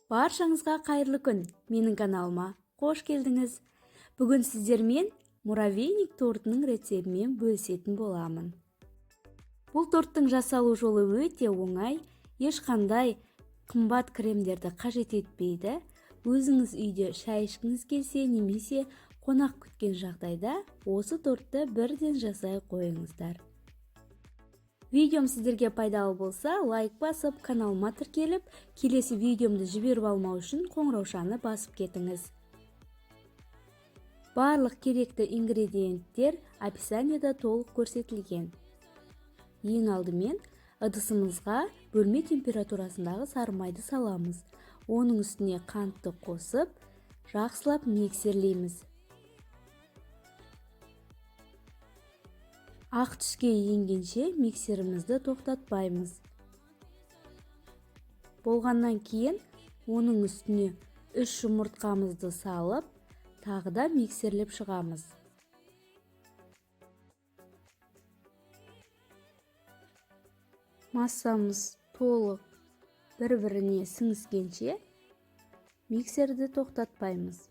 Баршаңызға қайырлы күн. Менің каналыма қош келдіңіз. Бүгін сіздермен муравейник тортының рецептімен бөлісетін боламын. Бұл торттың жасалу жолы өте оңай, ешқандай қымбат кремдерді қажет етпейді. Өзіңіз үйде шай ішкіңіз келсе немесе қонақ күткен жағдайда осы тортты бірден жасай қойыңыздар. Видеом сіздерге пайдалы болса, лайк басып, каналыма тіркеліп, келесі видеомды жіберіп алмау үшін қоңыраушаны басып кетіңіз. Барлық керекті ингредиенттер описаниеда толық көрсетілген. Ең алдымен ыдысымызға бөлме температурасындағы сары майды саламыз. Оның үстіне қантты қосып, жақсылап миксерлейміз. Ақ түске енгенше миксерімізді тоқтатпаймыз. Болғаннан кейін оның үстіне 3 жұмыртқамызды салып, тағы да миксерлеп шығамыз. Массамыз толық бір-біріне сіңіскенше миксерді тоқтатпаймыз.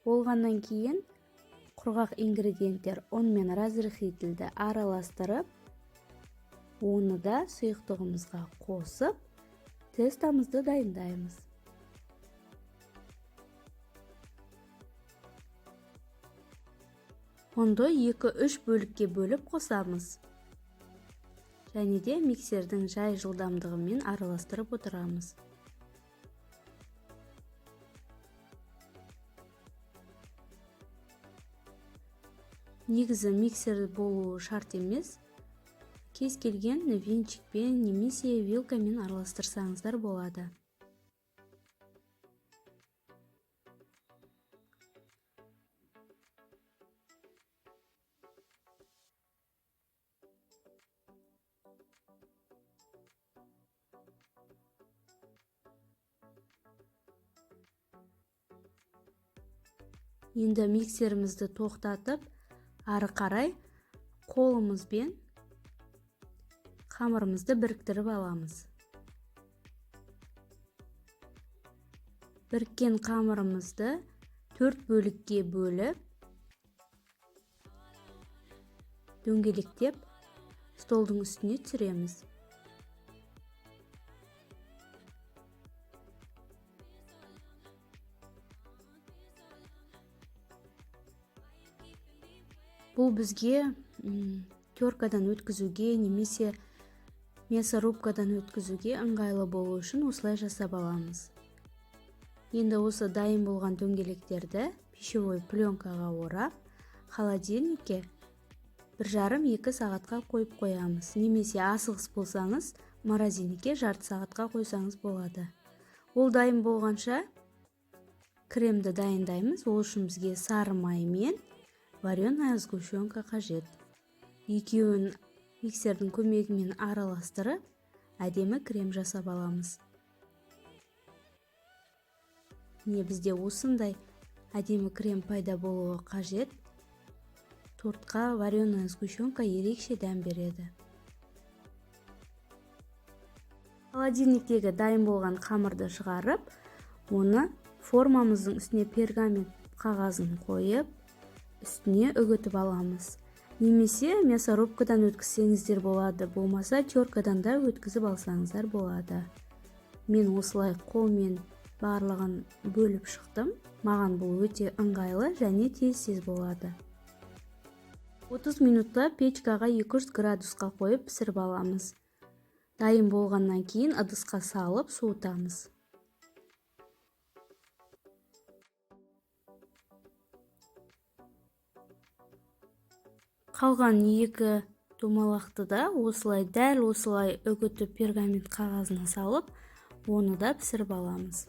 Болғаннан кейін құрғақ ингредиенттер онымен разрыхлителді араластырып, оны да сұйықтығымызға қосып, тестамызды дайындаймыз. Онды 2-3 бөлікке бөліп қосамыз. Және де миксердің жай жылдамдығымен араластырып отырамыз. Негізі миксер болуы шарт емес, кез келген венчикпен немесе вилкамен араластырсаңыздар болады. Енді миксерімізді тоқтатып, ары қарай қолымызбен қамырымызды біріктіріп аламыз. Біріккен қамырымызды 4 бөлікке бөліп, дөңгелектеп, столдың үстіне түсіреміз. Бұл бізге теркадан өткізуге немесе мясорубкадан өткізуге ыңғайлы болу үшін осылай жасап аламыз. Енді осы дайын болған дөңгелектерді пищевой пленкаға орап, холодильникке 1,5-2 сағатқа қойып қоямыз. Немесе асығыс болсаңыз, морозильникке жарты сағатқа қойсаңыз болады. Ол дайын болғанша кремді дайындаймыз. Ол үшін бізге сары май мен вареная сгущенка қажет. Екеуін миксердің көмегімен араластырып, әдемі крем жасап аламыз. Міне бізде осындай әдемі крем пайда болуы қажет. Тортқа вареная сгущенка ерекше дәм береді. Холодильниктегі дайын болған қамырды шығарып, оны формамыздың үстіне пергамент қағазын қойып, үстіне үгітіп аламыз. Немесе мясорубкадан өткізсеңіздер болады, болмаса теркадан да өткізіп алсаңыздар болады. Мен осылай қолмен барлығын бөліп шықтым. Маған бұл өте ыңғайлы және тез болады. 30 минутта печкаға 200 градусқа қойып пісіріп аламыз. Дайын болғаннан кейін ыдысқа салып суытамыз. Қалған 2 домалақты да дәл осылай үгітіп пергамент қағазына салып, оны да пісіріп аламыз.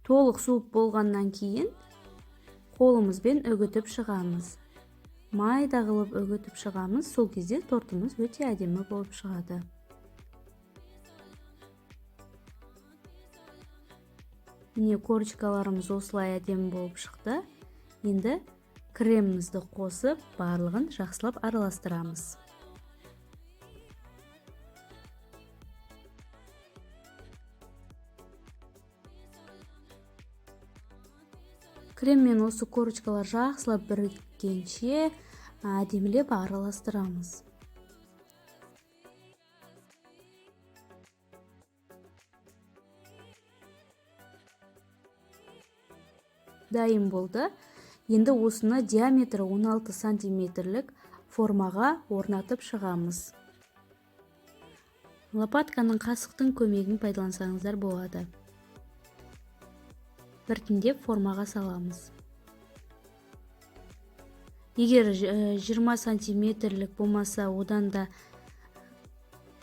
Толық суып болғаннан кейін қолымызбен үгітіп шығамыз. Майда қылып үгітіп шығамыз. Сол кезде тортымыз өте әдемі болып шығады. Міне корочкаларымыз осылай әдемі болып шықты. Енді кремімізді қосып, барлығын жақсылап араластырамыз. Крем мен осы корочкалар жақсылап біріккенше әдемілеп араластырамыз. Дайын болды. Енді осыны диаметрі 16 сантиметрлік формаға орнатып шығамыз. Лопатканың қасықтың көмегін пайдалансаңыздар болады. Біртіндеп формаға саламыз. Егер 20 сантиметрлік болмаса, одан да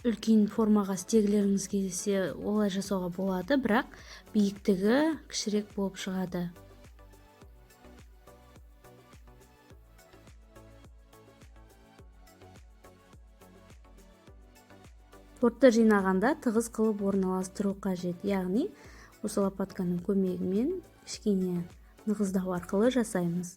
үлкен формаға істегілеріңіз келсе, олай жасауға болады, бірақ биіктігі кішірек болып шығады. Тортты жинағанда тығыз қылып орналастыру қажет, яғни осы лопатканың көмегімен кішкене нығыздау арқылы жасаймыз.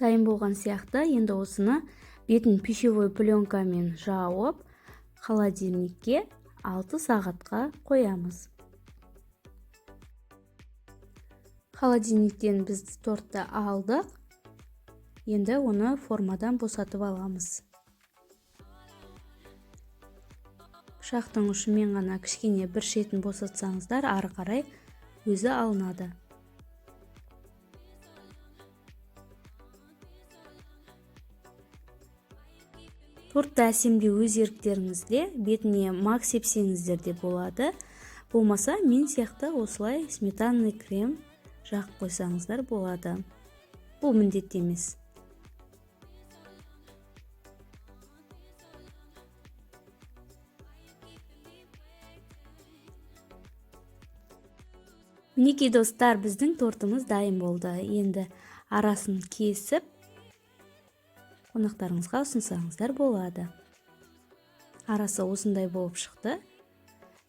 Дайын болған сияқты, енді осыны бетін пищевой пленкамен жауып, холодильникке 6 сағатқа қоямыз. Холодильниктен біз тортты алдық. Енді оны формадан босатып аламыз. Пышақтың ұшымен ғана кішкене бір шетін босатсаңыздар, ары қарай өзі алынады. Тортты әсемдеу өз еріктеріңізде, бетіне мак сепсеңіздер де болады. Болмаса, мен сияқты осылай сметанный крем жағып қойсаңыздар болады. Бұл міндетті емес. Мінекей достар, біздің тортымыз дайын болды. Енді арасын кесіп, қонақтарыңызға ұсынсаңыздар болады. Арасы осындай болып шықты.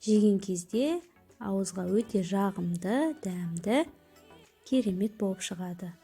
Жеген кезде ауызға өте жағымды, дәмді, керемет болып шығады.